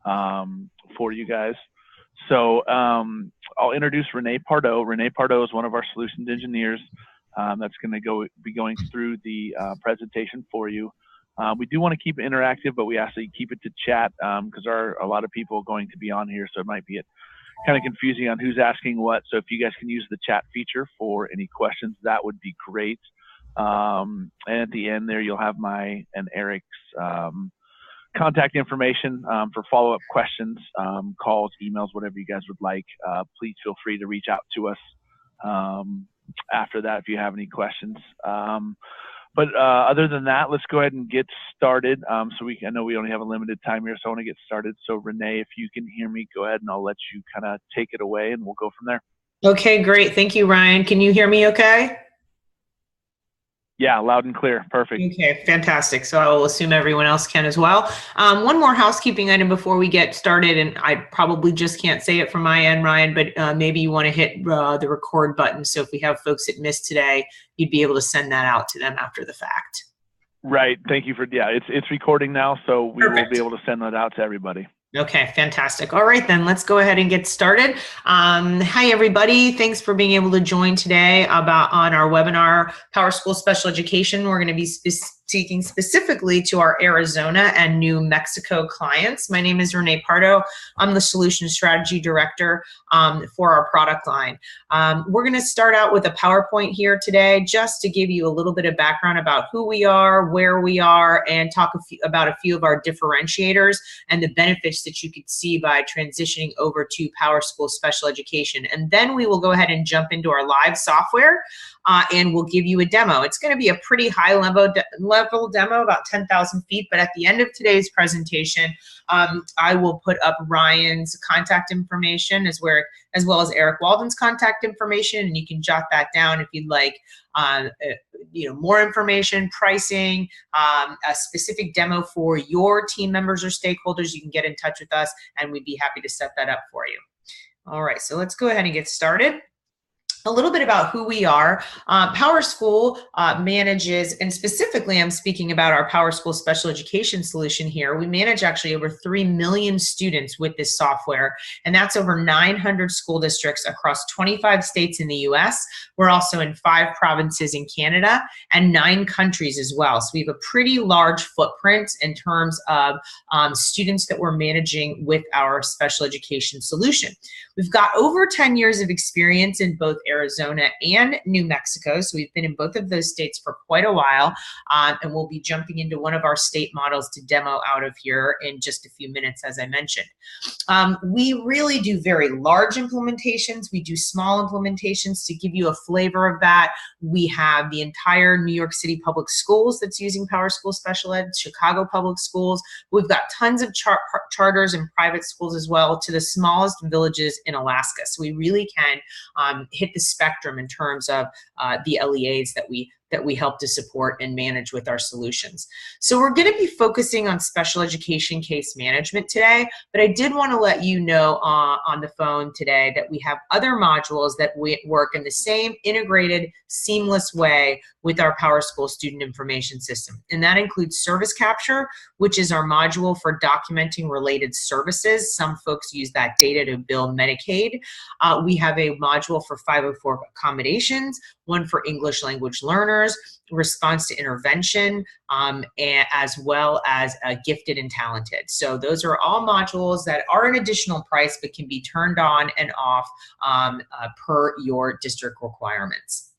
for you guys. So I'll introduce Renee Pardo. Renee Pardo is one of our solutions engineers that's going to be going through the presentation for you. We do want to keep it interactive, but we ask that you keep it to chat because there are a lot of people going to be on here, so it might be kind of confusing on who's asking what. So if you guys can use the chat feature for any questions, that would be great. And at the end there, you'll have my and Eric's contact information for follow-up questions, calls, emails, whatever you guys would like. Please feel free to reach out to us after that if you have any questions. But other than that, let's go ahead and get started. I know we only have a limited time here, so I want to get started. So Renee, if you can hear me, go ahead and I'll let you kind of take it away and we'll go from there. Okay, great. Thank you, Ryan. Can you hear me okay? Yeah, loud and clear. Perfect. Okay, fantastic. So I will assume everyone else can as well. One more housekeeping item before we get started, and I probably just can't say it from my end, Ryan, but maybe you want to hit the record button. So if we have folks that missed today, you'd be able to send that out to them after the fact. Right. Thank you for, yeah, it's recording now, so we will be able to send that out to everybody. Okay, fantastic. All right, then let's go ahead and get started. Hi, everybody. Thanks for being able to join today on our webinar, PowerSchool Special Education. We're going to be speaking specifically to our Arizona and New Mexico clients. My name is Renee Pardo. I'm the Solution Strategy Director for our product line. We're going to start out with a PowerPoint here today just to give you a little bit of background about who we are, where we are, and talk about a few of our differentiators and the benefits that you could see by transitioning over to PowerSchool Special Education. And then we will go ahead and jump into our live software and we'll give you a demo. It's going to be a pretty high level demo, about 10,000 feet, but at the end of today's presentation, I will put up Ryan's contact information as well as Eric Walden's contact information, and you can jot that down if you'd like more information, pricing, a specific demo for your team members or stakeholders. You can get in touch with us and we'd be happy to set that up for you. All right, so let's go ahead and get started. A little bit about who we are. PowerSchool manages, and specifically I'm speaking about our PowerSchool Special Education solution here. We manage actually over 3 million students with this software, and that's over 900 school districts across 25 states in the US. We're also in 5 provinces in Canada and 9 countries as well. So we have a pretty large footprint in terms of students that we're managing with our special education solution. We've got over 10 years of experience in both Arizona and New Mexico. So we've been in both of those states for quite a while, and we'll be jumping into one of our state models to demo out of here in just a few minutes, as I mentioned. We really do very large implementations. We do small implementations. To give you a flavor of that, we have the entire New York City Public Schools that's using PowerSchool Special Ed, Chicago Public Schools. We've got tons of charters and private schools as well, to the smallest villages in Alaska. So we really can hit the spectrum in terms of the LEAs that we help to support and manage with our solutions. So we're going to be focusing on special education case management today, but I did want to let you know on the phone today that we have other modules that work in the same integrated, seamless way with our PowerSchool student information system. And that includes Service Capture, which is our module for documenting related services. Some folks use that data to bill Medicaid. We have a module for 504 accommodations, one for English language learners, response to intervention, as well as gifted and talented. So those are all modules that are an additional price but can be turned on and off per your district requirements.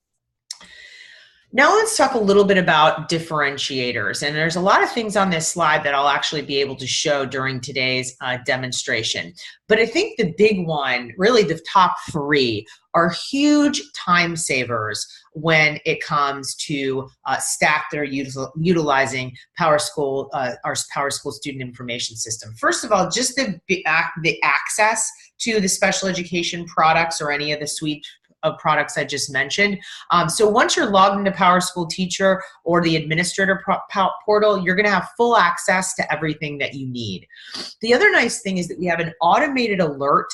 Now let's talk a little bit about differentiators. And there's a lot of things on this slide that I'll actually be able to show during today's demonstration. But I think the big one, really the top 3, are huge time savers when it comes to staff that are utilizing PowerSchool, our PowerSchool student information system. First of all, just the access to the special education products or any of the suite of products I just mentioned. So once you're logged into PowerSchool Teacher or the administrator portal, you're going to have full access to everything that you need. The other nice thing is that we have an automated alert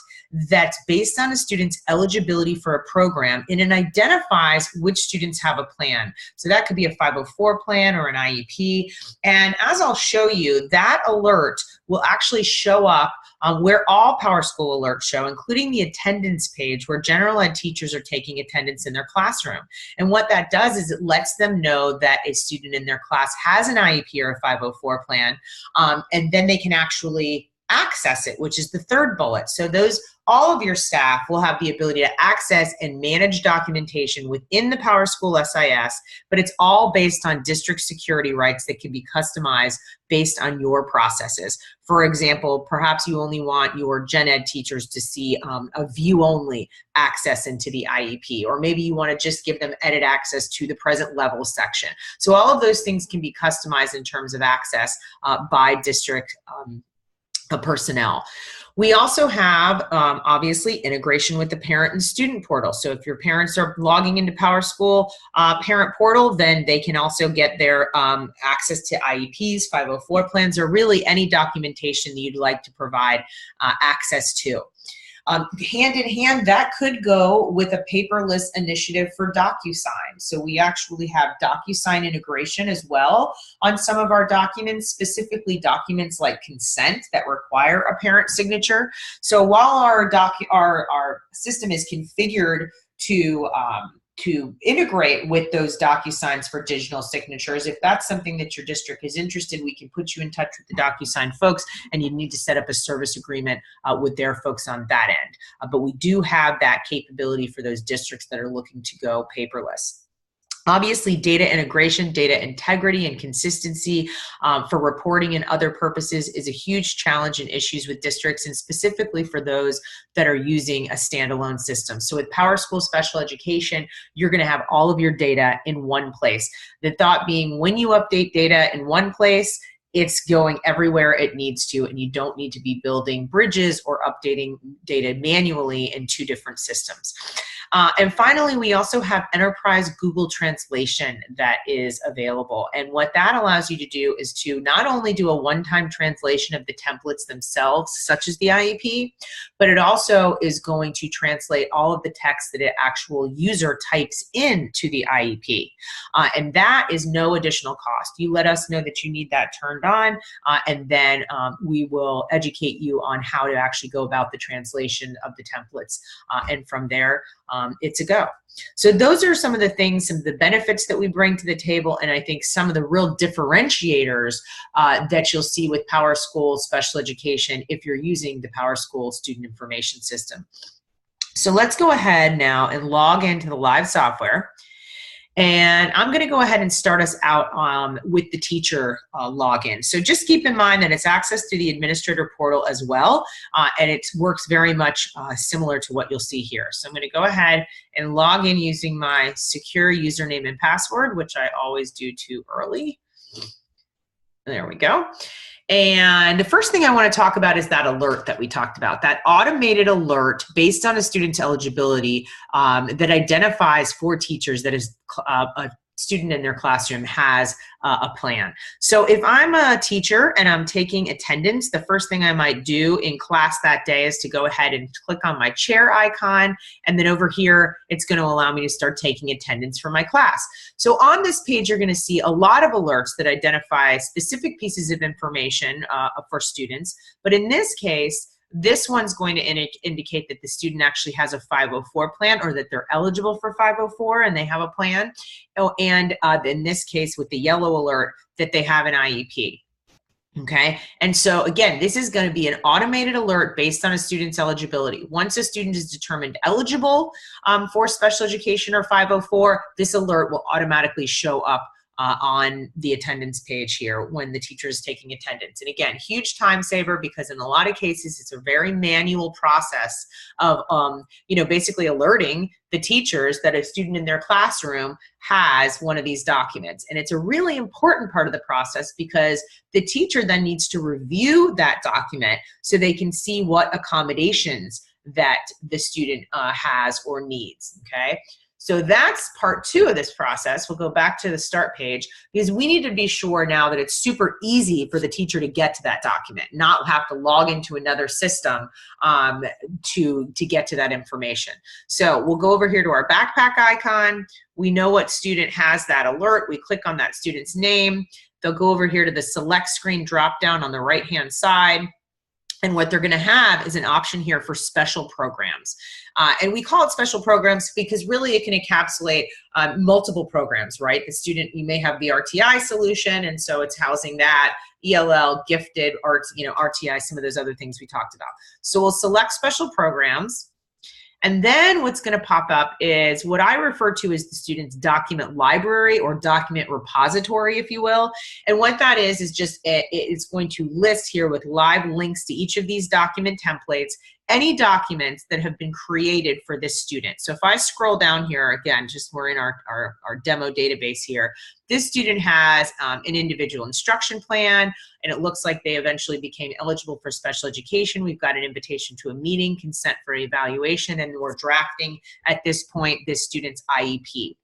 that's based on a student's eligibility for a program, and it identifies which students have a plan. So that could be a 504 plan or an IEP. And as I'll show you, that alert will actually show up where all PowerSchool alerts show, including the attendance page where general ed teachers are taking attendance in their classroom. And what that does is it lets them know that a student in their class has an IEP or a 504 plan, and then they can actually access it, which is the third bullet. So all of your staff will have the ability to access and manage documentation within the PowerSchool SIS, but it's all based on district security rights that can be customized based on your processes. For example, perhaps you only want your gen ed teachers to see a view-only access into the IEP, or maybe you want to just give them edit access to the present level section. So all of those things can be customized in terms of access by district personnel. We also have, obviously, integration with the parent and student portal. So if your parents are logging into PowerSchool parent portal, then they can also get their access to IEPs, 504 plans, or really any documentation that you'd like to provide access to. Hand in hand, that could go with a paperless initiative for DocuSign. So we actually have DocuSign integration as well on some of our documents, specifically documents like consent that require a parent signature. So while our system is configured to integrate with those DocuSigns for digital signatures, if that's something that your district is interested, we can put you in touch with the DocuSign folks, and you need to set up a service agreement with their folks on that end. But we do have that capability for those districts that are looking to go paperless. Obviously, data integration, data integrity, and consistency for reporting and other purposes is a huge challenge and issues with districts, and specifically for those that are using a standalone system. So with PowerSchool Special Education, you're going to have all of your data in one place. The thought being, when you update data in one place, it's going everywhere it needs to, and you don't need to be building bridges or updating data manually in two different systems. And finally, we also have Enterprise Google Translation that is available. And what that allows you to do is to not only do a one-time translation of the templates themselves, such as the IEP, but it also is going to translate all of the text that an actual user types into the IEP. And that is no additional cost. You let us know that you need that turned on, and then we will educate you on how to actually go about the translation of the templates. And from there, it's a go. So those are some of the things, some of the benefits that we bring to the table, and I think some of the real differentiators that you'll see with PowerSchool Special Education if you're using the PowerSchool Student Information System. So let's go ahead now and log into the live software. And I'm going to go ahead and start us out with the teacher login. So just keep in mind that it's access to the administrator portal as well, and it works very much similar to what you'll see here. So I'm going to go ahead and log in using my secure username and password, which I always do too early. There we go. And the first thing I want to talk about is that alert that we talked about, that automated alert based on a student's eligibility that identifies for teachers that is a student in their classroom has a plan. So if I'm a teacher and I'm taking attendance, the first thing I might do in class that day is to go ahead and click on my chair icon, and then over here it's going to allow me to start taking attendance for my class. So on this page you're going to see a lot of alerts that identify specific pieces of information for students, but in this case this one's going to indicate that the student actually has a 504 plan, or that they're eligible for 504 and they have a plan. Oh, and in this case with the yellow alert, that they have an IEP. Okay, and so again, this is going to be an automated alert based on a student's eligibility. Once a student is determined eligible for special education or 504, this alert will automatically show up on the attendance page here when the teacher is taking attendance. And again, huge time saver, because in a lot of cases it's a very manual process of basically alerting the teachers that a student in their classroom has one of these documents. And it's a really important part of the process, because the teacher then needs to review that document so they can see what accommodations that the student has or needs. Okay, So that's part 2 of this process. We'll go back to the start page because we need to be sure now that it's super easy for the teacher to get to that document, not have to log into another system to get to that information. So we'll go over here to our backpack icon. We know what student has that alert. We click on that student's name. They'll go over here to the select screen drop down on the right-hand side. And what they're going to have is an option here for special programs. And we call it special programs because really it can encapsulate multiple programs, right? The student, you may have the RTI solution, and so it's housing that, ELL, gifted, arts, RTI, some of those other things we talked about. So we'll select special programs. And then what's going to pop up is what I refer to as the student's document library or document repository, if you will. And what that is just it's going to list here with live links to each of these document templates, any documents that have been created for this student. So if I scroll down here, again, just we're in our demo database here, this student has an individual instruction plan, and it looks like they eventually became eligible for special education. We've got an invitation to a meeting, consent for evaluation, and we're drafting at this point this student's IEP.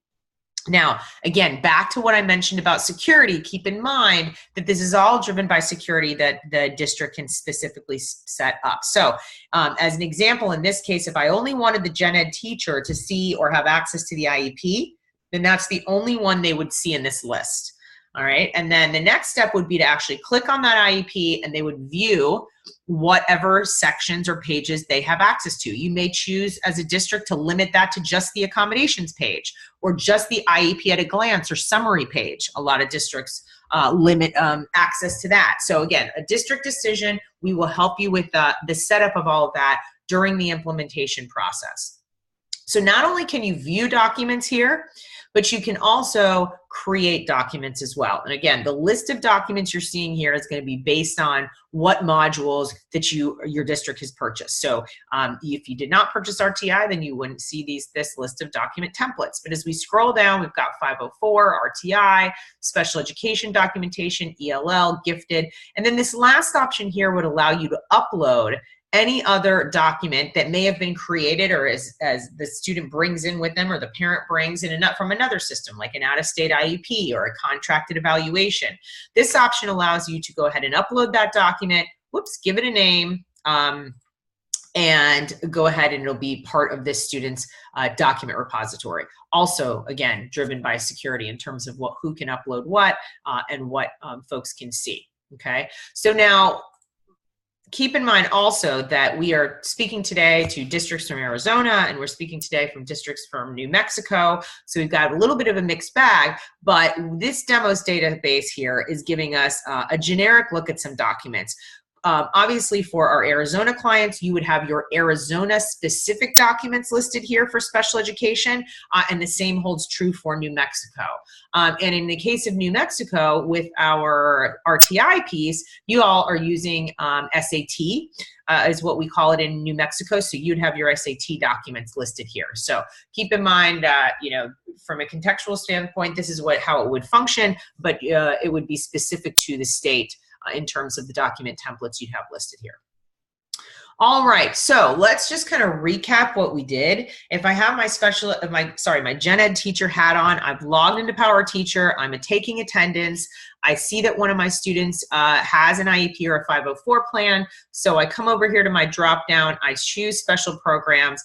Now, again, back to what I mentioned about security, keep in mind that this is all driven by security that the district can specifically set up. So as an example, in this case, if I only wanted the gen ed teacher to see or have access to the IEP, then that's the only one they would see in this list. All right, and then the next step would be to actually click on that IEP and they would view whatever sections or pages they have access to. You may choose as a district to limit that to just the accommodations page or just the IEP at a glance or summary page. A lot of districts limit access to that. So again, a district decision, we will help you with the setup of all of that during the implementation process. So not only can you view documents here, but you can also create documents as well. And again, the list of documents you're seeing here is going to be based on what modules that your district has purchased. So if you did not purchase RTI, then you wouldn't see this list of document templates. But as we scroll down, we've got 504, RTI, special education documentation, ELL, gifted. And then this last option here would allow you to upload any other document that may have been created or as the student brings in with them or the parent brings in from another system, like an out-of-state IEP or a contracted evaluation. This option allows you to go ahead and upload that document, give it a name, and go ahead and it'll be part of this student's document repository. Also, again, driven by security in terms of who can upload what and what folks can see, okay? So now, keep in mind also that we are speaking today to districts from Arizona and we're speaking today from districts from New Mexico. So we've got a little bit of a mixed bag, but this demos database here is giving us a generic look at some documents. Obviously for our Arizona clients, you would have your Arizona specific documents listed here for special education, and the same holds true for New Mexico. And in the case of New Mexico, with our RTI piece, you all are using SAT, is what we call it in New Mexico. So you'd have your SAT documents listed here. So keep in mind, from a contextual standpoint, this is how it would function, but it would be specific to the state in terms of the document templates you'd have listed here. All right, so let's just kind of recap what we did. If I have my gen ed teacher hat on, I've logged into PowerTeacher, I'm taking attendance, I see that one of my students has an IEP or a 504 plan, so I come over here to my drop down, I choose special programs,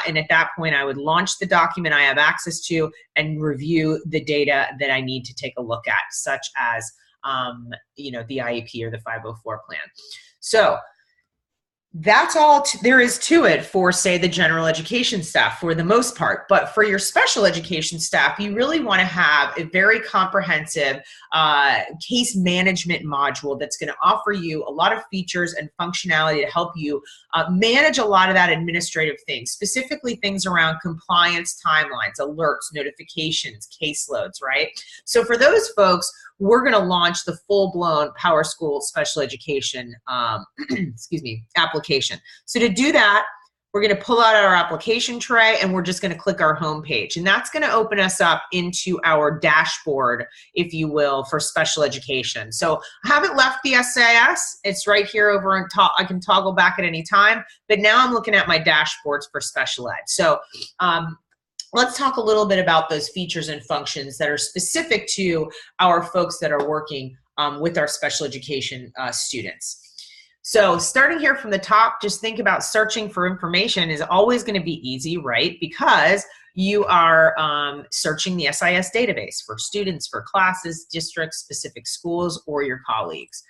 and at that point I would launch the document I have access to and review the data that I need to take a look at, such as the IEP or the 504 plan. So that's all there is to it for, say, the general education staff for the most part. But for your special education staff, you really want to have a very comprehensive case management module that's going to offer you a lot of features and functionality to help you manage a lot of that administrative things, specifically things around compliance timelines, alerts, notifications, caseloads, right? So for those folks, we're going to launch the full-blown PowerSchool special education application. So to do that, we're going to pull out our application tray and we're just going to click our home page. And that's going to open us up into our dashboard, if you will, for special education. So I haven't left the SAS. It's right here over on top. I can toggle back at any time. But now I'm looking at my dashboards for special ed. So let's talk a little bit about those features and functions that are specific to our folks that are working with our special education students. So starting here from the top, just think about searching for information is always going to be easy, right? Because you are searching the SIS database for students, for classes, districts, specific schools, or your colleagues.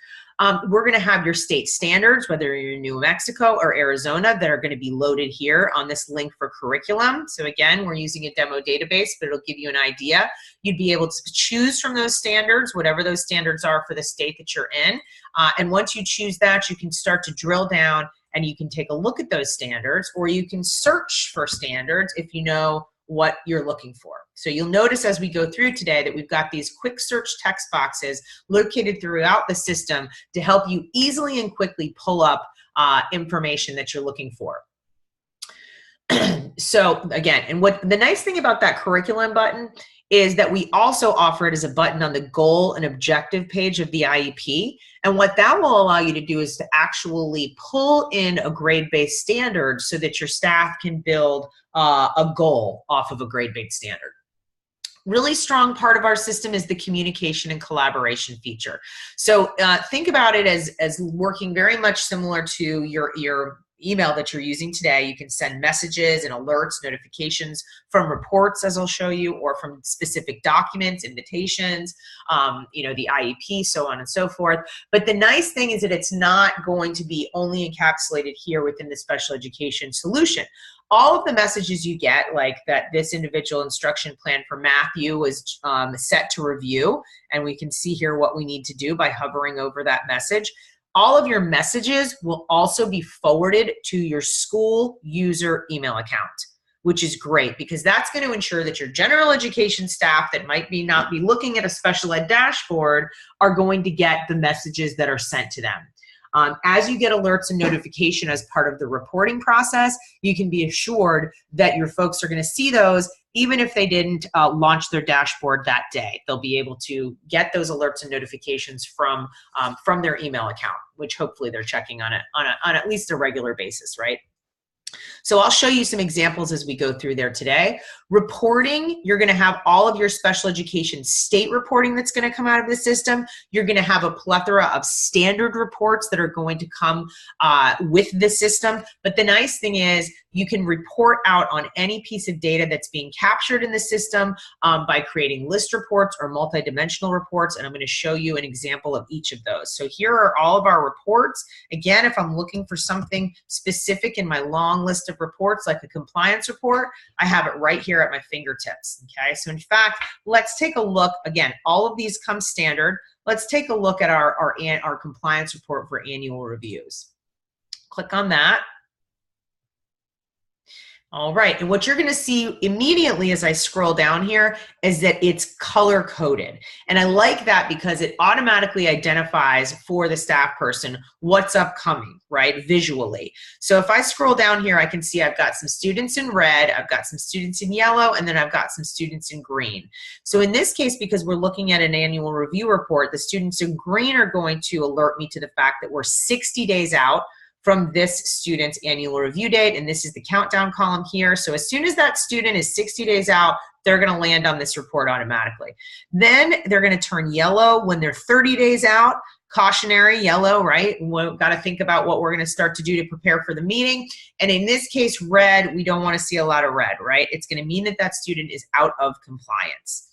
We're going to have your state standards, whether you're in New Mexico or Arizona, that are going to be loaded here on this link for curriculum. So again, we're using a demo database, but it'll give you an idea. You'd be able to choose from those standards, whatever those standards are for the state that you're in. And once you choose that, you can start to drill down and you can take a look at those standards, or you can search for standards if you know what you're looking for. So you'll notice as we go through today that we've got these quick search text boxes located throughout the system to help you easily and quickly pull up information that you're looking for. So again, and what the nice thing about that curriculum button is that we also offer it as a button on the goal and objective page of the IEP. And what that will allow you to do is to actually pull in a grade-based standard so that your staff can build a goal off of a grade-based standard. Really strong part of our system is the communication and collaboration feature. So think about it as working very much similar to your email that you're using today. You can send messages and alerts, notifications from reports, as I'll show you, or from specific documents, invitations, you know, the IEP, so on and so forth. But the nice thing is that it's not going to be only encapsulated here within the special education solution. All of the messages you get, like that this individual instruction plan for Matthew was set to review, and we can see here what we need to do by hovering over that message. All of your messages will also be forwarded to your school user email account, which is great because that's going to ensure that your general education staff that might not be looking at a special ed dashboard are going to get the messages that are sent to them. As you get alerts and notification as part of the reporting process, you can be assured that your folks are going to see those even if they didn't launch their dashboard that day. They'll be able to get those alerts and notifications from their email account, which hopefully they're checking on at least a regular basis, right? So I'll show you some examples as we go through there today. Reporting, you're going to have all of your special education state reporting that's going to come out of the system. You're going to have a plethora of standard reports that are going to come with the system. But the nice thing is you can report out on any piece of data that's being captured in the system by creating list reports or multidimensional reports. And I'm going to show you an example of each of those. So here are all of our reports. Again, if I'm looking for something specific in my long list of reports, like a compliance report, I have it right here at my fingertips. Okay, so in fact, let's take a look. Again, all of these come standard. Let's take a look at our compliance report for annual reviews. Click on that. All right, and what you're going to see immediately as I scroll down here is that it's color-coded. And I like that because it automatically identifies for the staff person what's upcoming, right, visually. So if I scroll down here, I can see I've got some students in red, I've got some students in yellow, and then I've got some students in green. So in this case, because we're looking at an annual review report, the students in green are going to alert me to the fact that we're 60 days out from this student's annual review date, and this is the countdown column here. So as soon as that student is 60 days out, they're gonna land on this report automatically. Then they're gonna turn yellow when they're 30 days out, cautionary yellow, right? We've gotta think about what we're gonna start to do to prepare for the meeting. And in this case, red, we don't wanna see a lot of red, right? It's gonna mean that that student is out of compliance.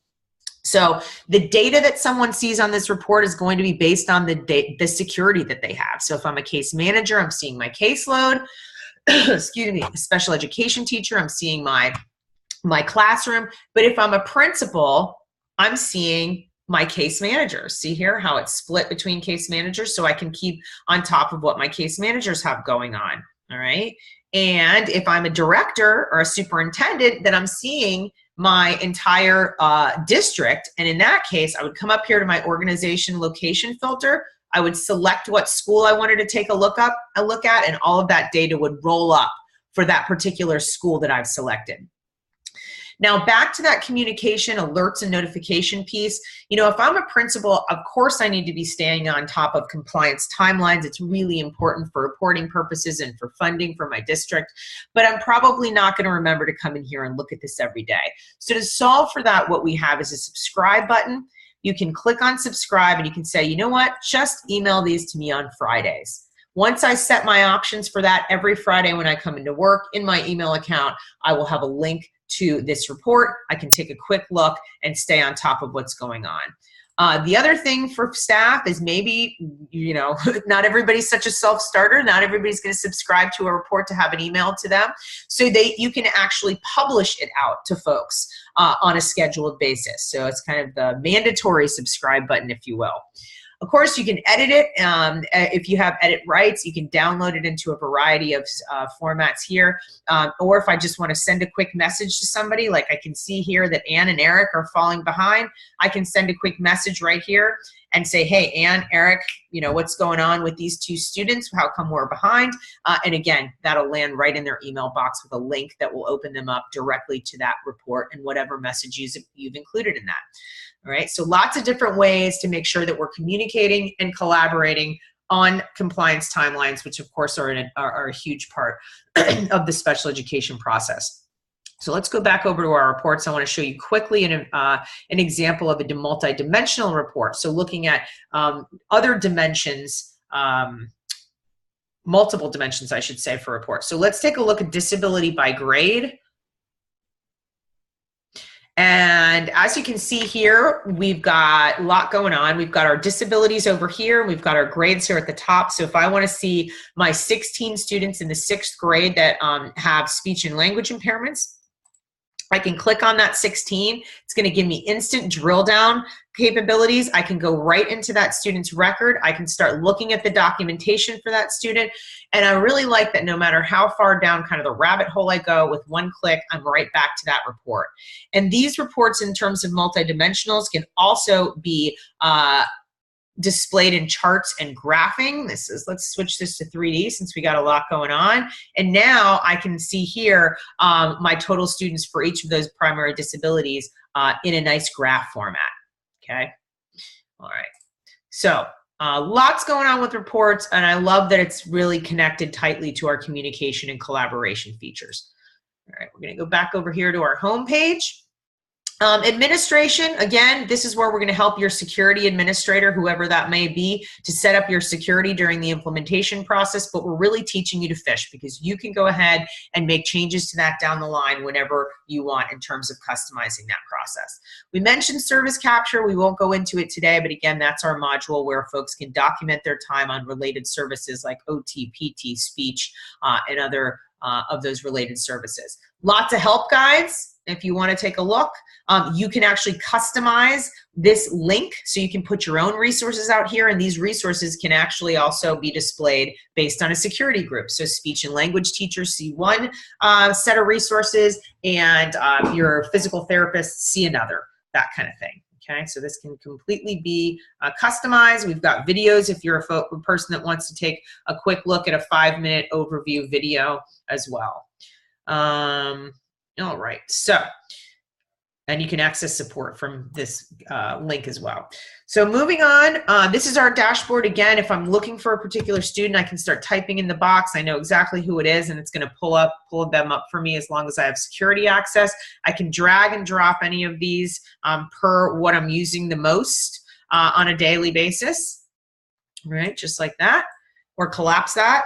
So the data that someone sees on this report is going to be based on the security that they have. So if I'm a case manager, I'm seeing my caseload. Excuse me, a special education teacher, I'm seeing my classroom. But if I'm a principal, I'm seeing my case managers. See here how it's split between case managers, so I can keep on top of what my case managers have going on, all right? And if I'm a director or a superintendent, then I'm seeing my entire district. And in that case, I would come up here to my organization location filter. I would select what school I wanted to take a look at, and all of that data would roll up for that particular school that I've selected. Now back to that communication, alerts, and notification piece. You know, if I'm a principal, of course I need to be staying on top of compliance timelines. It's really important for reporting purposes and for funding for my district, but I'm probably not going to remember to come in here and look at this every day. So to solve for that, what we have is a subscribe button. You can click on subscribe and you can say, you know what, just email these to me on Fridays. Once I set my options for that, every Friday when I come into work, in my email account, I will have a link to this report. I can take a quick look and stay on top of what's going on. The other thing for staff is maybe, you know, not everybody's such a self-starter. Not everybody's going to subscribe to a report to have an email to them. So you can actually publish it out to folks on a scheduled basis. So it's kind of the mandatory subscribe button, if you will. Of course, you can edit it. If you have edit rights, you can download it into a variety of formats here. Or if I just want to send a quick message to somebody, like I can see here that Ann and Eric are falling behind, I can send a quick message right here and say, hey, Ann, Eric, you know, what's going on with these two students? How come we're behind? And again, that'll land right in their email box with a link that will open them up directly to that report and whatever messages you've included in that. All right, so lots of different ways to make sure that we're communicating and collaborating on compliance timelines, which of course are a huge part of the special education process. So let's go back over to our reports. I want to show you quickly an example of a multi-dimensional report. So looking at other dimensions, multiple dimensions, I should say, for reports. So let's take a look at disability by grade. And as you can see here, we've got a lot going on. We've got our disabilities over here. We've got our grades here at the top. So if I want to see my 16 students in the 6th grade that have speech and language impairments, I can click on that 16. It's going to give me instant drill down capabilities. I can go right into that student's record. I can start looking at the documentation for that student. And I really like that no matter how far down kind of the rabbit hole I go, with one click, I'm right back to that report. And these reports in terms of multidimensionals can also be displayed in charts and graphing. Let's switch this to 3D since we got a lot going on. And now I can see here my total students for each of those primary disabilities in a nice graph format. Okay. All right. So lots going on with reports, and I love that it's really connected tightly to our communication and collaboration features. All right, we're going to go back over here to our home page. Administration, again, this is where we're going to help your security administrator, whoever that may be, to set up your security during the implementation process, but we're really teaching you to fish because you can go ahead and make changes to that down the line whenever you want in terms of customizing that process. We mentioned service capture. We won't go into it today, but again, that's our module where folks can document their time on related services like OT, PT, speech, and other of those related services. Lots of help guides. If you want to take a look, you can actually customize this link so you can put your own resources out here, and these resources can actually also be displayed based on a security group. So speech and language teachers see one set of resources, and your physical therapists see another, that kind of thing. Okay, so this can completely be customized. We've got videos if you're a person that wants to take a quick look at a 5-minute overview video as well. All right, so, and you can access support from this link as well. So moving on, this is our dashboard. Again, if I'm looking for a particular student, I can start typing in the box. I know exactly who it is, and it's going to pull them up for me as long as I have security access. I can drag and drop any of these per what I'm using the most on a daily basis, right? Just like that, or collapse that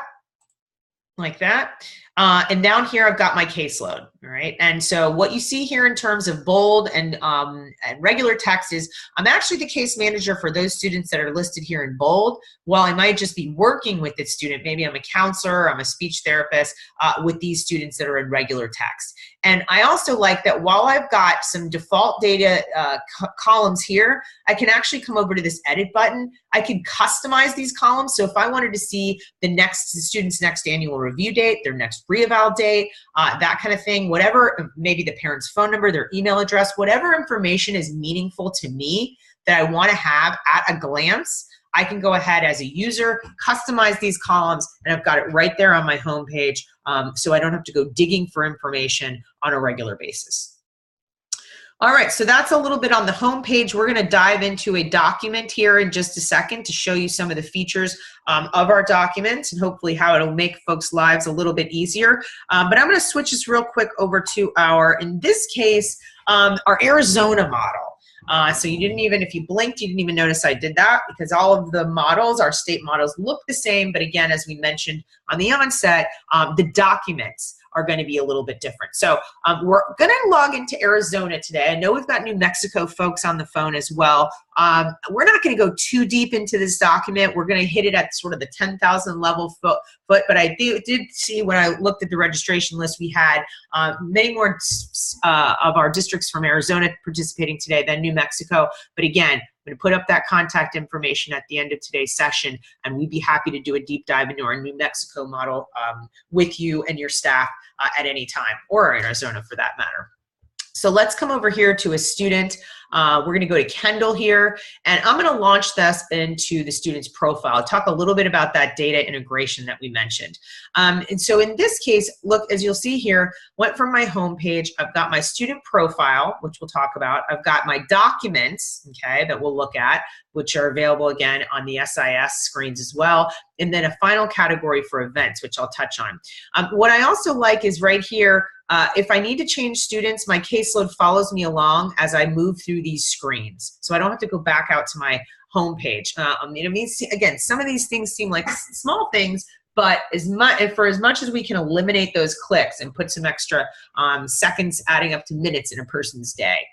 like that. And down here, I've got my caseload, all right? And so what you see here in terms of bold and regular text is I'm actually the case manager for those students that are listed here in bold, while I might just be working with this student. Maybe I'm a counselor, I'm a speech therapist with these students that are in regular text. And I also like that while I've got some default data columns here, I can actually come over to this edit button. I can customize these columns. So if I wanted to see the student's next annual review date, their next re-eval date, that kind of thing, whatever, maybe the parent's phone number, their email address, whatever information is meaningful to me that I want to have at a glance, I can go ahead as a user, customize these columns, and I've got it right there on my home page, so I don't have to go digging for information on a regular basis. All right, so that's a little bit on the home page. We're going to dive into a document here in just a second to show you some of the features of our documents and hopefully how it'll make folks' lives a little bit easier. But I'm going to switch this real quick over to our, in this case, our Arizona model. So you didn't even, if you blinked, you didn't even notice I did that because all of the models, our state models, look the same. But again, as we mentioned on the onset, the documents are going to be a little bit different. So we're going to log into Arizona today. I know we've got New Mexico folks on the phone as well. We're not going to go too deep into this document. We're going to hit it at sort of the 10,000 level foot, but I did see when I looked at the registration list, we had many more of our districts from Arizona participating today than New Mexico. But again, I'm going to put up that contact information at the end of today's session, and we'd be happy to do a deep dive into our New Mexico model with you and your staff at any time, or Arizona for that matter. So let's come over here to a student. We're going to go to Kendall here, and I'm going to launch this into the student's profile, talk a little bit about that data integration that we mentioned. And so in this case, look, as you'll see here, went from my home page. I've got my student profile, which we'll talk about. I've got my documents, okay, that we'll look at, which are available again on the SIS screens as well. And then a final category for events, which I'll touch on. What I also like is right here, if I need to change students, my caseload follows me along as I move through these screens. So I don't have to go back out to my home page. Again, some of these things seem like small things, but for as much as we can eliminate those clicks and put some extra seconds adding up to minutes in a person's day.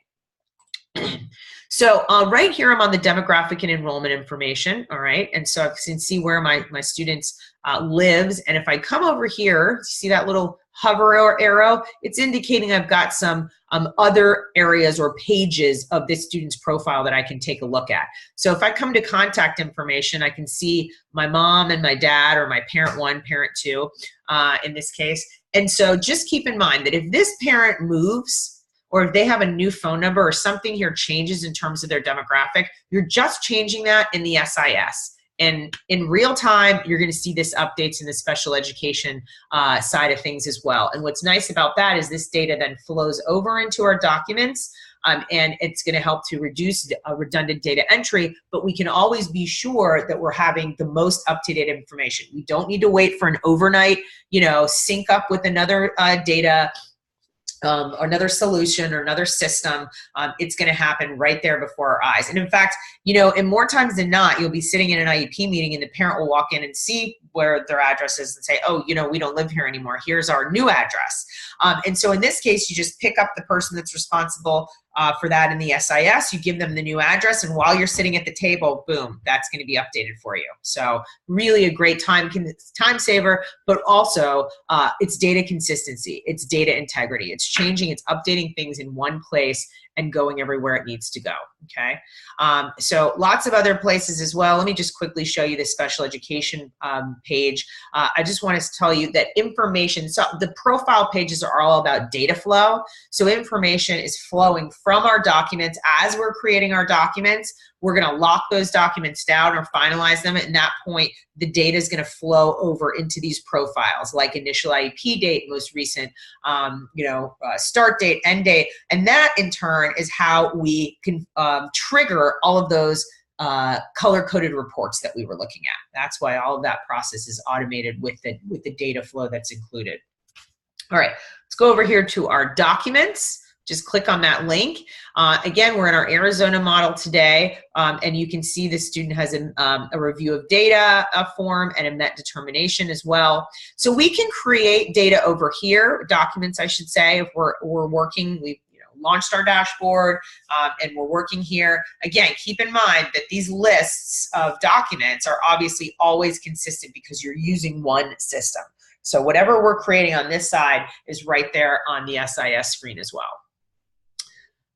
So right here, I'm on the demographic and enrollment information, all right? And so I can see where my students lives. And if I come over here, see that little hover arrow? It's indicating I've got some other areas or pages of this student's profile that I can take a look at. So if I come to contact information, I can see my mom and my dad, or my parent 1, parent 2 in this case. And so just keep in mind that if this parent moves, or if they have a new phone number or something here changes in terms of their demographic, you're just changing that in the SIS. And in real time, you're going to see this updates in the special education side of things as well. And what's nice about that is this data then flows over into our documents, and it's going to help to reduce redundant data entry, but we can always be sure that we're having the most up-to-date information. We don't need to wait for an overnight, sync up with another data or another solution or another system. It's going to happen right there before our eyes. And in fact, and more times than not, you'll be sitting in an IEP meeting and the parent will walk in and see where their address is and say, oh, we don't live here anymore. Here's our new address. And so in this case, you just pick up the person that's responsible for that in the SIS, you give them the new address, and while you're sitting at the table, boom, that's going to be updated for you. So really a great time saver, but also it's data consistency, it's data integrity, it's changing, it's updating things in one place and going everywhere it needs to go, okay? So lots of other places as well. Let me just quickly show you the special education page. I just want to tell you that information, so the profile pages are all about data flow. So information is flowing from our documents as we're creating our documents. We're going to lock those documents down or finalize them. At that point, the data is going to flow over into these profiles, like initial IEP date, most recent, start date, end date, and that in turn is how we can trigger all of those color-coded reports that we were looking at. That's why all of that process is automated with the data flow that's included. All right, let's go over here to our documents. Just click on that link. Again, we're in our Arizona model today, and you can see the student has a review of data form and a MET determination as well. So we can create data over here, documents I should say, if we're working, we've launched our dashboard and we're working here. Again, keep in mind that these lists of documents are obviously always consistent because you're using one system. So whatever we're creating on this side is right there on the SIS screen as well.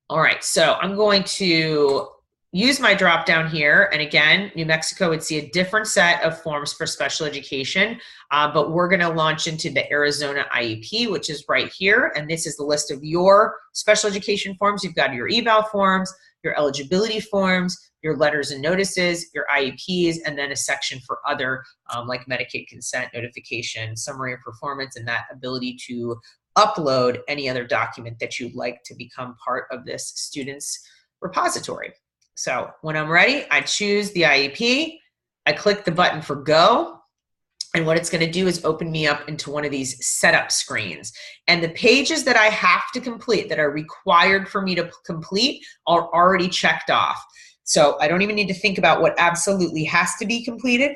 All right, so I'm going to use my drop down here. And again, New Mexico would see a different set of forms for special education, but we're gonna launch into the Arizona IEP, which is right here. And this is the list of your special education forms. You've got your eval forms, your eligibility forms, your letters and notices, your IEPs, and then a section for other like Medicaid consent, notification, summary of performance, and that ability to upload any other document that you'd like to become part of this student's repository. So when I'm ready, I choose the IEP, I click the button for go, and what it's going to do is open me up into one of these setup screens. And the pages that I have to complete, that are required for me to complete, are already checked off. So I don't even need to think about what absolutely has to be completed.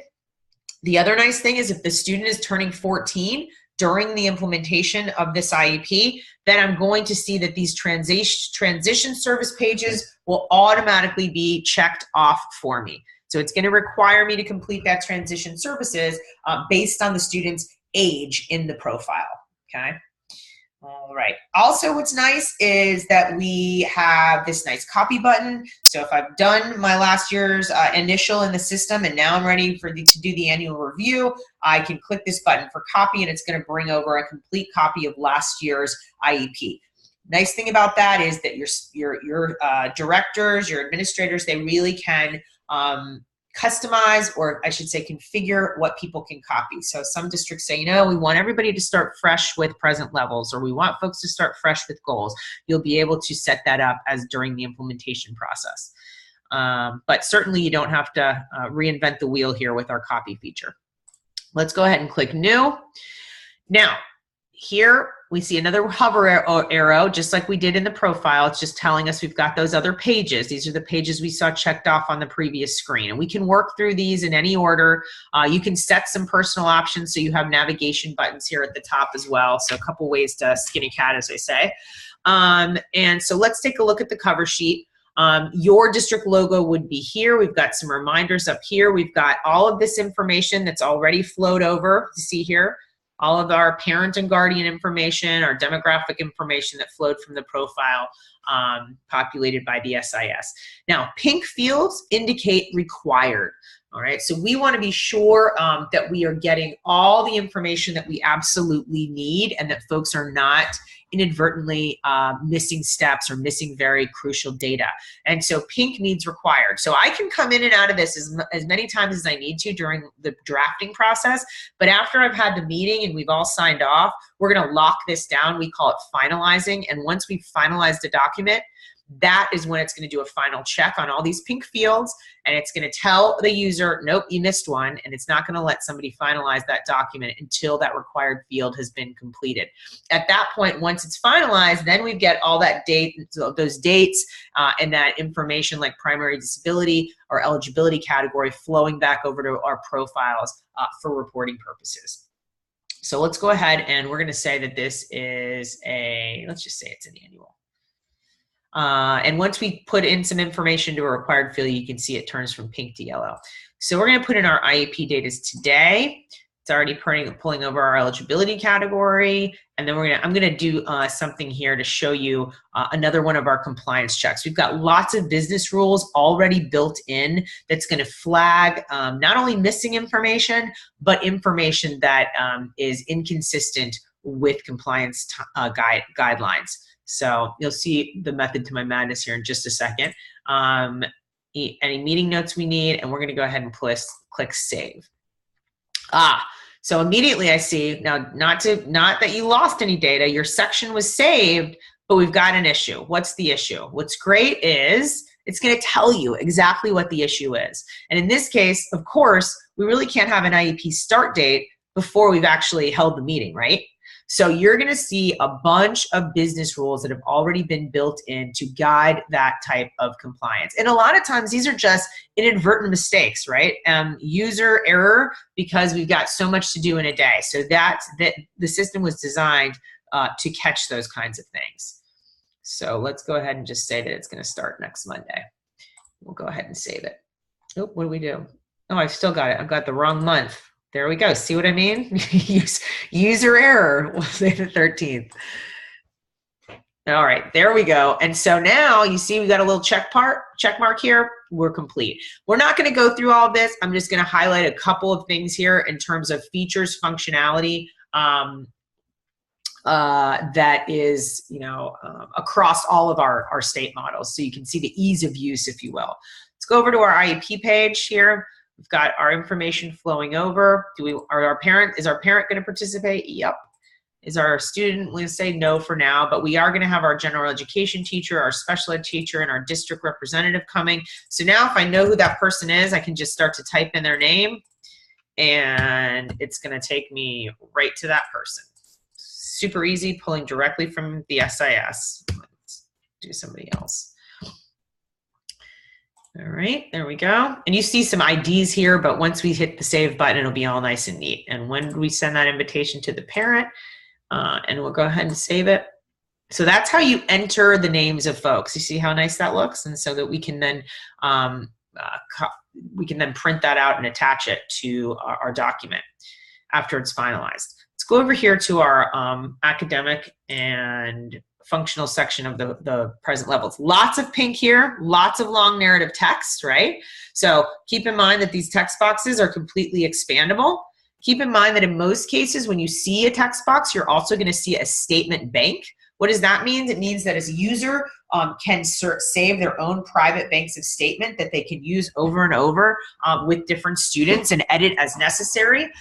The other nice thing is if the student is turning 14 during the implementation of this IEP, then I'm going to see that these transition service pages will automatically be checked off for me. So it's going to require me to complete that transition services based on the student's age in the profile, okay? All right. Also, what's nice is that we have this nice copy button. So if I've done my last year's initial in the system and now I'm ready to do the annual review, I can click this button for copy and it's going to bring over a complete copy of last year's IEP. Nice thing about that is that your directors, your administrators, they really can customize, or I should say configure, what people can copy. So some districts say, you know, we want everybody to start fresh with present levels, or we want folks to start fresh with goals. You'll be able to set that up as during the implementation process. But certainly you don't have to reinvent the wheel here with our copy feature. Let's go ahead and click new. Now, here we see another hover arrow, just like we did in the profile. It's just telling us we've got those other pages. These are the pages we saw checked off on the previous screen. And we can work through these in any order. You can set some personal options, so you have navigation buttons here at the top as well. So a couple ways to skin a cat, as I say. And so let's take a look at the cover sheet. Your district logo would be here. We've got some reminders up here. We've got all of this information that's already flowed over. You see here, all of our parent and guardian information, our demographic information that flowed from the profile populated by the SIS. Now, pink fields indicate required. All right, so we want to be sure that we are getting all the information that we absolutely need and that folks are not inadvertently missing steps or missing very crucial data. And so pink needs required. So I can come in and out of this as many times as I need to during the drafting process, but after I've had the meeting and we've all signed off, we're going to lock this down. We call it finalizing. And once we've finalized a document, that is when it's going to do a final check on all these pink fields, and it's going to tell the user, nope, you missed one, and it's not going to let somebody finalize that document until that required field has been completed. At that point, once it's finalized, then we get all that those dates and that information like primary disability or eligibility category flowing back over to our profiles for reporting purposes. So let's go ahead and we're going to say that this is let's just say it's an annual. And once we put in some information to a required field, you can see it turns from pink to yellow. So we're going to put in our IEP date as today. It's already pulling over our eligibility category. And then I'm going to do something here to show you another one of our compliance checks. We've got lots of business rules already built in that's going to flag not only missing information, but information that is inconsistent with compliance guidelines. So you'll see the method to my madness here in just a second. Any meeting notes we need, and we're going to go ahead and click save. So immediately I see, now not that you lost any data, your section was saved, but we've got an issue. What's the issue? What's great is it's going to tell you exactly what the issue is. And in this case, of course, we really can't have an IEP start date before we've actually held the meeting, right? So you're going to see a bunch of business rules that have already been built in to guide that type of compliance. And a lot of times these are just inadvertent mistakes, right? User error, because we've got so much to do in a day. So the system was designed to catch those kinds of things. So let's go ahead and just say that it's going to start next Monday. We'll go ahead and save it. Oh, what do we do? Oh, I've still got it. I've got the wrong month. There we go. See what I mean? User error. We'll say the 13th. All right, there we go. And so now you see we got a little check mark here. We're complete. We're not going to go through all of this. I'm just going to highlight a couple of things here in terms of features, functionality that is, across all of our state models. So you can see the ease of use, if you will. Let's go over to our IEP page here. We've got our information flowing over. Is our parent going to participate? Yep. Is our student? We'll say no for now, but we are going to have our general education teacher, our special ed teacher, and our district representative coming. So now if I know who that person is, I can just start to type in their name, and it's going to take me right to that person. Super easy, pulling directly from the SIS. Let's do somebody else. All right, there we go. And you see some IDs here, but once we hit the save button, it'll be all nice and neat. And when we send that invitation to the parent, and we'll go ahead and save it. So that's how you enter the names of folks. You see how nice that looks? And so that we can then print that out and attach it to our document after it's finalized. Let's go over here to our academic and functional section of the present levels. Lots of pink here, lots of long narrative text, right? So keep in mind that these text boxes are completely expandable. Keep in mind that in most cases, when you see a text box, you're also going to see a statement bank. What does that mean? It means that as a user can save their own private banks of statement that they can use over and over with different students and edit as necessary.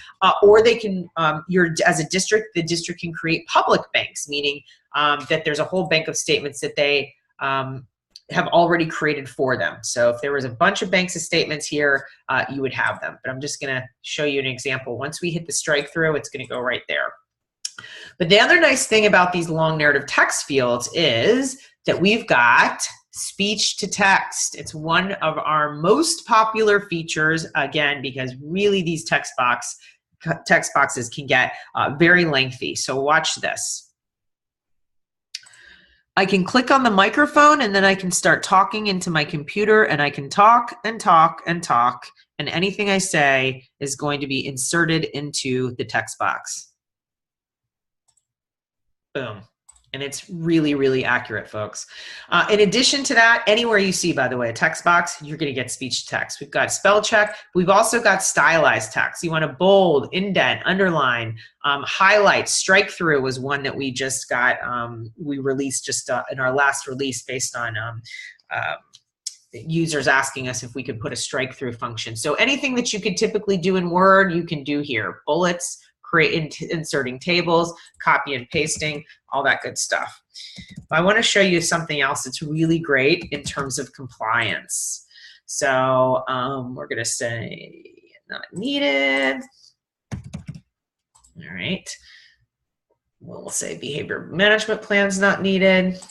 Or they can, as a district, the district can create public banks, meaning that there's a whole bank of statements that they have already created for them. So if there was a bunch of banks of statements here, you would have them. But I'm just going to show you an example. Once we hit the strike through, it's going to go right there. But the other nice thing about these long narrative text fields is that we've got speech to text. It's one of our most popular features, again, because really these text boxes can get very lengthy. So watch this. I can click on the microphone and then I can start talking into my computer, and I can talk and talk and talk, and anything I say is going to be inserted into the text box. Boom. And it's really, really accurate, folks. In addition to that, anywhere you see, by the way, a text box, you're going to get speech to text. We've got spell check. We've also got stylized text. You want to bold, indent, underline, highlight. Strike through was one that we just got, we released just in our last release based on users asking us if we could put a strike through function. So anything that you could typically do in Word, you can do here. Bullets, inserting tables, copy and pasting, all that good stuff. I want to show you something else that's really great in terms of compliance. So we're going to say not needed. All right. We'll say behavior management plans not needed.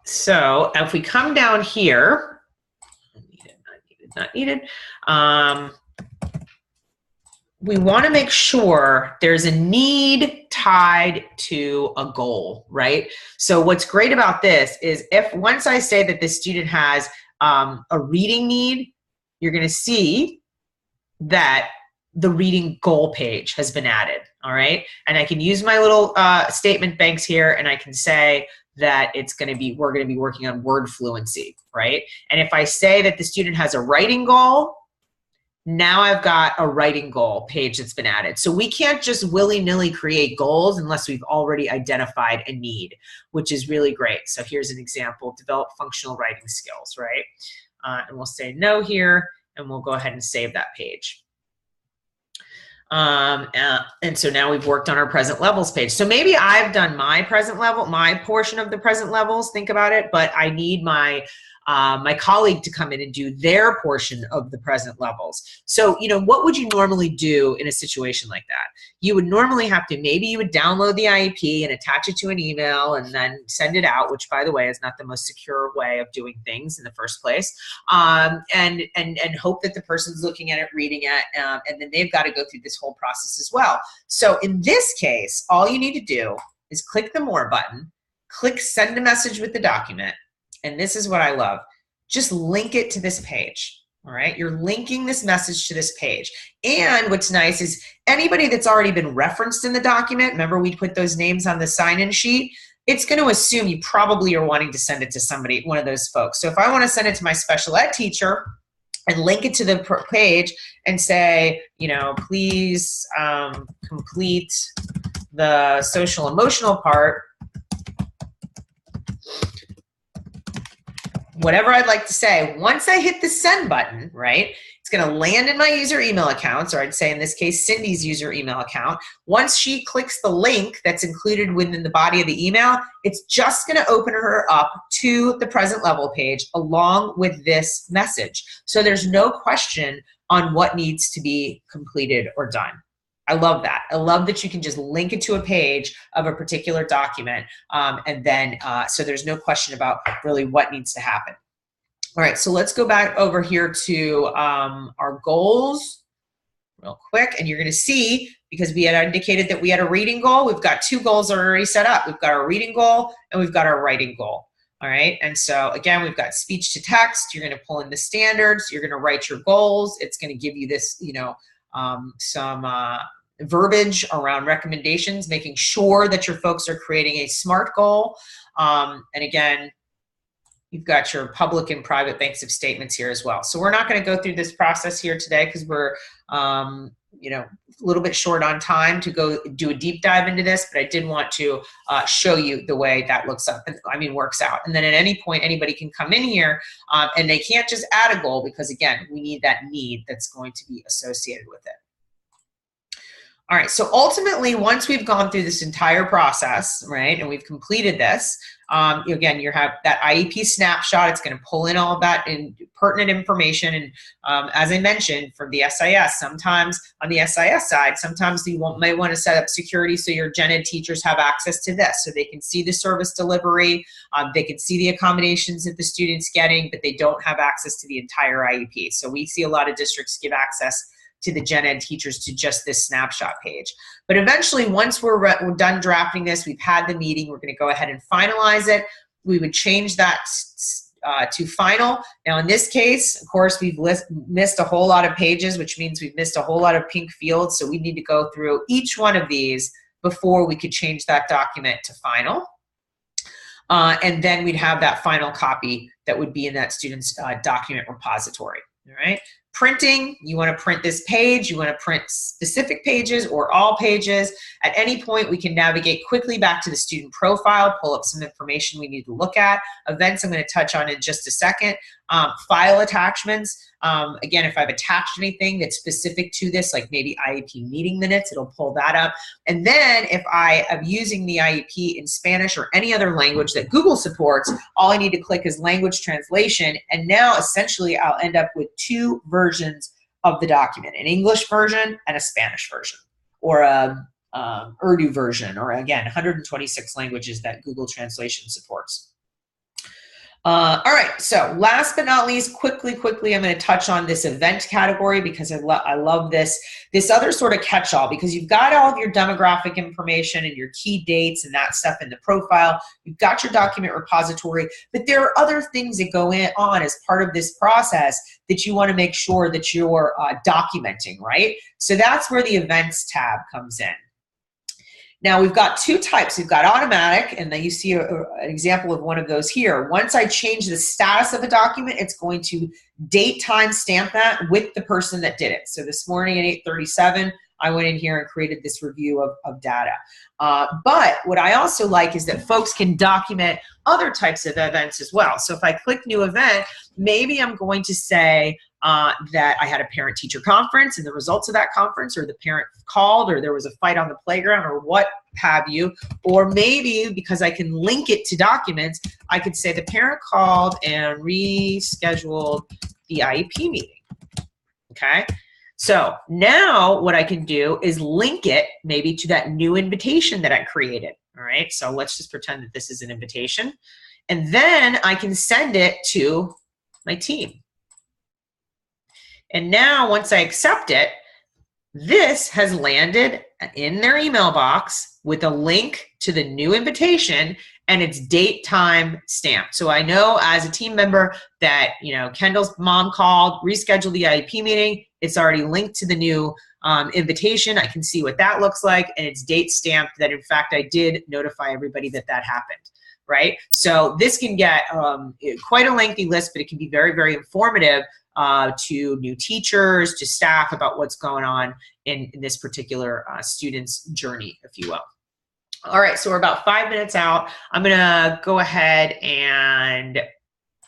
So if we come down here, not needed. We want to make sure there's a need tied to a goal, right? So what's great about this is if once I say that the student has a reading need, you're going to see that the reading goal page has been added, all right? And I can use my little statement banks here, and I can say that we're going to be working on word fluency, right? And if I say that the student has a writing goal, now I've got a writing goal page that's been added. So we can't just willy-nilly create goals unless we've already identified a need, which is really great. So here's an example: develop functional writing skills, right? And we'll say no here, and we'll go ahead and save that page. And so now we've worked on our present levels page. So maybe I've done my present level, my portion of the present levels, think about it, but I need my colleague to come in and do their portion of the present levels. So, you know, what would you normally do in a situation like that? You would normally have to, maybe you would download the IEP and attach it to an email and then send it out, which, by the way, is not the most secure way of doing things in the first place. And hope that the person's looking at it, reading it, and then they've got to go through this whole process as well. So in this case, all you need to do is click the More button, click Send a Message with the document, and this is what I love. Just link it to this page, all right? You're linking this message to this page. And what's nice is anybody that's already been referenced in the document, remember we put those names on the sign-in sheet, it's going to assume you probably are wanting to send it to somebody, one of those folks. So if I want to send it to my special ed teacher and link it to the page and say, you know, please complete the social emotional part, whatever I'd like to say, once I hit the send button, right, It's going to land in my user email accounts, or I'd say in this case, Cindy's user email account. Once she clicks the link that's included within the body of the email, it's just going to open her up to the present level page along with this message. So there's no question on what needs to be completed or done. I love that. I love that you can just link it to a page of a particular document, and then so there's no question about really what needs to happen. All right, so let's go back over here to our goals real quick, and you're going to see, because we had indicated that we had a reading goal, we've got 2 goals already set up. We've got our reading goal and we've got our writing goal. All right, and so again, we've got speech to text. You're going to pull in the standards. You're going to write your goals. It's going to give you this, you know, some verbiage around recommendations, making sure that your folks are creating a SMART goal. And again, you've got your public and private banks of statements here as well. So we're not going to go through this process here today because we're, you know, a little bit short on time to go do a deep dive into this, but I did want to show you the way that works out. And then at any point, anybody can come in here and they can't just add a goal because, again, we need that need that's going to be associated with it. All right, so ultimately, once we've gone through this entire process, right, and we've completed this, again, you have that IEP snapshot. It's going to pull in all of that and pertinent information. And as I mentioned, for the SIS, sometimes on the SIS side, sometimes you may want to set up security so your gen ed teachers have access to this, so they can see the service delivery, they can see the accommodations that the student's getting, but they don't have access to the entire IEP. So we see a lot of districts give access to the gen ed teachers to just this snapshot page. But eventually, once we're done drafting this, we've had the meeting, we're going to go ahead and finalize it. We would change that to final. Now, in this case, of course, we've missed a whole lot of pages, which means we've missed a whole lot of pink fields. So we need to go through each one of these before we could change that document to final. And then we'd have that final copy that would be in that student's document repository. All right. Printing, you want to print this page, you want to print specific pages or all pages. At any point, we can navigate quickly back to the student profile, pull up some information we need to look at. Events I'm going to touch on in just a second. File attachments. Again, if I've attached anything that's specific to this, like maybe IEP meeting minutes, it'll pull that up. And then if I am using the IEP in Spanish or any other language that Google supports, all I need to click is language translation. And now essentially I'll end up with 2 versions of the document, an English version and a Spanish version, or a Urdu version, or again, 126 languages that Google Translation supports. All right, so last but not least, quickly, I'm going to touch on this event category because I love this other sort of catch-all, because you've got all of your demographic information and your key dates and that stuff in the profile. You've got your document repository, but there are other things that go on as part of this process that you want to make sure that you're documenting, right? So that's where the events tab comes in. Now, we've got 2 types. We've got automatic, and then you see an example of one of those here. Once I change the status of a document, it's going to date, time, stamp that with the person that did it. So this morning at 8:37, I went in here and created this review of data. But what I also like is that folks can document other types of events as well. So if I click new event, maybe I'm going to say that I had a parent-teacher conference and the results of that conference, or the parent called, or there was a fight on the playground, or what have you. Or maybe because I can link it to documents, I could say the parent called and rescheduled the IEP meeting. Okay. So now what I can do is link it maybe to that new invitation that I created. All right. So let's just pretend that this is an invitation. And then I can send it to my team. And now once I accept it, this has landed in their email box with a link to the new invitation and its date, time, stamp. So I know as a team member that, you know, Kendall's mom called, rescheduled the IEP meeting. It's already linked to the new invitation. I can see what that looks like, and it's date stamped that in fact I did notify everybody that that happened, right? So this can get quite a lengthy list, but it can be very, very informative to new teachers, to staff, about what's going on in this particular student's journey, if you will. All right, so we're about 5 minutes out. I'm gonna go ahead and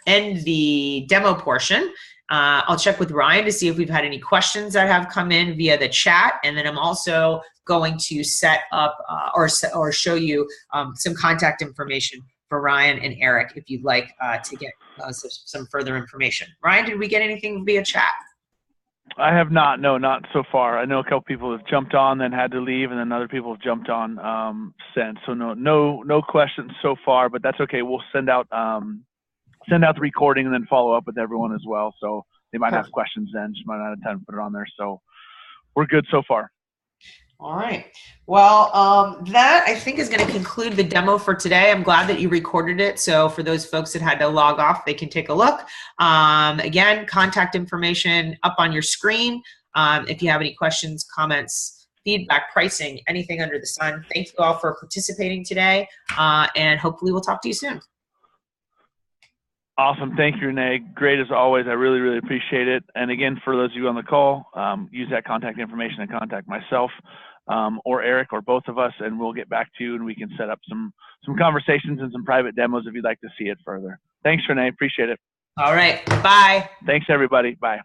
end the demo portion. I'll check with Ryan to see if we've had any questions that have come in via the chat. And then I'm also going to set up or show you some contact information for Ryan and Eric if you'd like to get some further information. Ryan, did we get anything via chat? I have not. No, not so far. I know a couple people have jumped on, then had to leave, and then other people have jumped on since. So no questions so far, but that's okay. We'll send out the recording and then follow up with everyone as well. So they might have questions then. Just might not have time to put it on there. So we're good so far. All right. Well, that I think is going to conclude the demo for today. I'm glad that you recorded it. So for those folks that had to log off, they can take a look. Again, contact information up on your screen. If you have any questions, comments, feedback, pricing, anything under the sun. Thank you all for participating today. And hopefully we'll talk to you soon. Awesome. Thank you, Renee. Great as always. I really, really appreciate it. And again, for those of you on the call, use that contact information and contact myself or Eric or both of us, and we'll get back to you and we can set up some conversations and some private demos if you'd like to see it further. Thanks, Renee. Appreciate it. All right. Bye. Thanks, everybody. Bye.